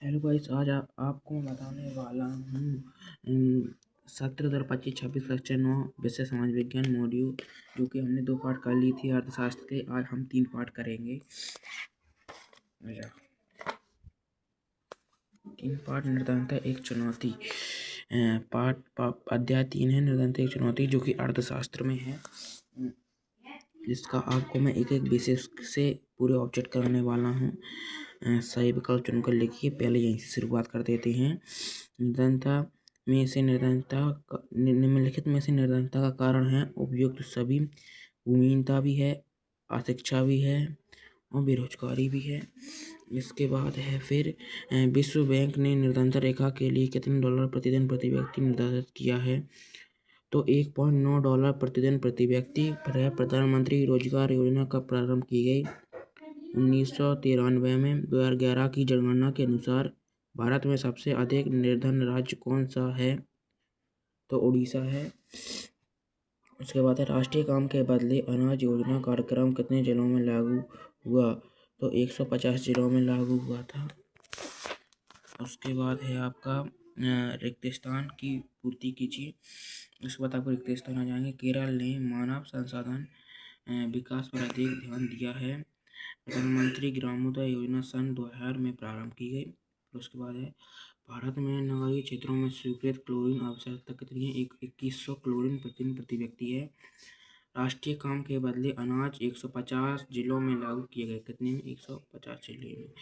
Hello guys, आज आपको मैं बताने वाला हूँ सत्र 2025-26 कक्षा 9 विषय समाज विज्ञान मॉड्यूल, जो कि हमने 2 पार्ट कर ली थी अर्थशास्त्र के। आज हम 3 पार्ट करेंगे। 3 पार्ट निर्धनता एक चुनौती। अध्याय 3 है निर्धनता एक चुनौती, जो कि अर्थशास्त्र में है, जिसका आपको मैं एक एक विषय से पूरे ऑब्जेक्ट कराने वाला हूँ। सही विकल्प चुनकर लिखिए। पहले यहीं से शुरुआत कर देते हैं। निम्नलिखित में से निर्धनता का कारण है उपयुक्त सभी। भूमिहीनता भी है, अशिक्षा भी है और बेरोजगारी भी है। इसके बाद है फिर विश्व बैंक ने निर्धनता रेखा के लिए कितने डॉलर प्रतिदिन प्रति व्यक्ति निर्धारित किया है? तो $1.9 प्रतिदिन प्रति व्यक्ति है। प्रधानमंत्री रोजगार योजना कब प्रारंभ की गई? 1993 में। 2011 की जनगणना के अनुसार भारत में सबसे अधिक निर्धन राज्य कौन सा है? तो उड़ीसा है। उसके बाद है राष्ट्रीय काम के बदले अनाज योजना कार्यक्रम कितने जिलों में लागू हुआ? तो 150 जिलों में लागू हुआ था। उसके बाद है आपका रिक्त स्थान की पूर्ति कीजिए। उसके बाद आपको रिक्त स्थान आ जाएंगे। केरल ने मानव संसाधन विकास पर अधिक ध्यान दिया है। प्रधानमंत्री ग्रामोदय योजना सन 2000 में प्रारंभ की गई। उसके बाद है भारत में नगरीय क्षेत्रों में स्वीकृत क्लोरीन आवश्यकता कितनी है? 2100 क्लोरीन प्रतिदिन प्रति व्यक्ति है। राष्ट्रीय काम के बदले अनाज 150 जिलों में लागू किए गए। कितने में? 150 जिले में।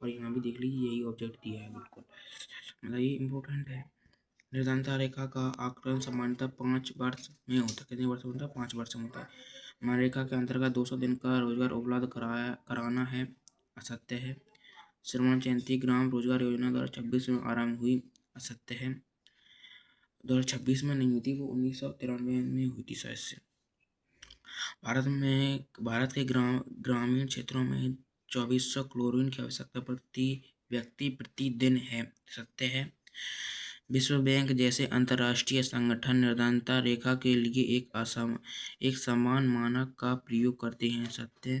और यहाँ भी देख लीजिए, यही ऑब्जेक्ट दिया है बिल्कुल, मतलब ये इम्पोर्टेंट है। निर्धनता रेखा का आकलन सामान्यतः 5 वर्ष में होता है। कितने वर्ष में होता है? 5 वर्ष में होता है। मनरेगा के अंतर्गत 200 दिन का रोजगार उपलब्ध कराना है। असत्य है। श्रवण जयंती ग्राम रोजगार योजना 2026 में आरंभ हुई। असत्य है। 2026 में नहीं हुई थी, वो 1993 में हुई थी शायद से। भारत के ग्रामीण क्षेत्रों में 2400 क्लोरीन की आवश्यकता प्रति व्यक्ति प्रतिदिन है। सत्य है। विश्व बैंक जैसे अंतर्राष्ट्रीय संगठन निर्धनता रेखा के लिए एक समान मानक का प्रयोग करते हैं। सत्य।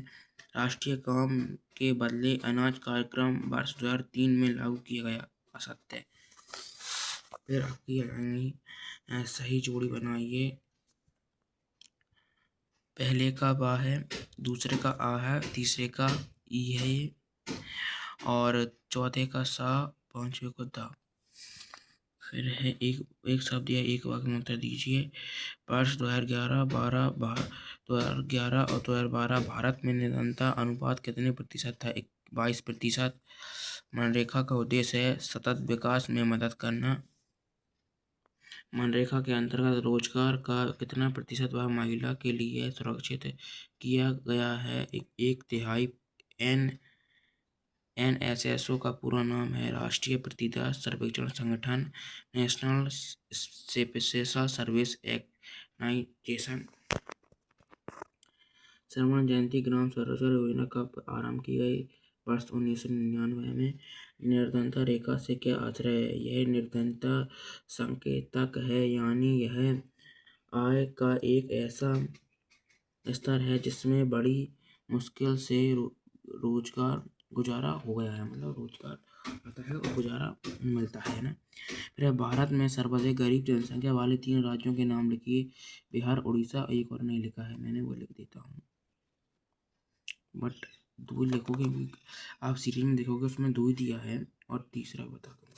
राष्ट्रीय काम के बदले अनाज कार्यक्रम वर्ष 2003 में लागू किया गया। असत्य। फिर आपकी सही जोड़ी बनाइए। पहले का बा है, दूसरे का आ है, तीसरे का ई है ये, और चौथे का सा, पांचवे को दा। फिर है एक शब्द या एक वाक्य में उत्तर दीजिए। वर्ष 2011 और 2012 भारत में निर्धनता अनुपात कितने प्रतिशत था? 22%। मनरेगा का उद्देश्य है सतत विकास में मदद करना। मनरेगा के अंतर्गत रोजगार का कितना प्रतिशत वह महिला के लिए सुरक्षित किया गया है? 1/3। NSSO का पूरा नाम है राष्ट्रीय प्रतिभा सर्वेक्षण संगठन, नेशनल स्पेशल सर्विस ऑर्गेनाइजेशन। श्रवण जयंती ग्राम स्वरोजगार योजना कब आरंभ की गई? वर्ष 1999 में। निर्धनता रेखा से क्या आशय है? यह निर्धनता संकेतक है, यानी यह आय का एक ऐसा स्तर है जिसमें बड़ी मुश्किल से गुजारा हो गया है, मतलब रोजगार आता है और गुजारा मिलता है ना। फिर भारत में सर्वाधिक गरीब जनसंख्या वाले 3 राज्यों के नाम लिखिए। बिहार, उड़ीसा, एक और नहीं लिखा है, मैंने वो लिख देता हूँ, बट 2 लिखोगे भी आप सीरीज में देखोगे, उसमें 2 दिया है और तीसरा बता दूँगा।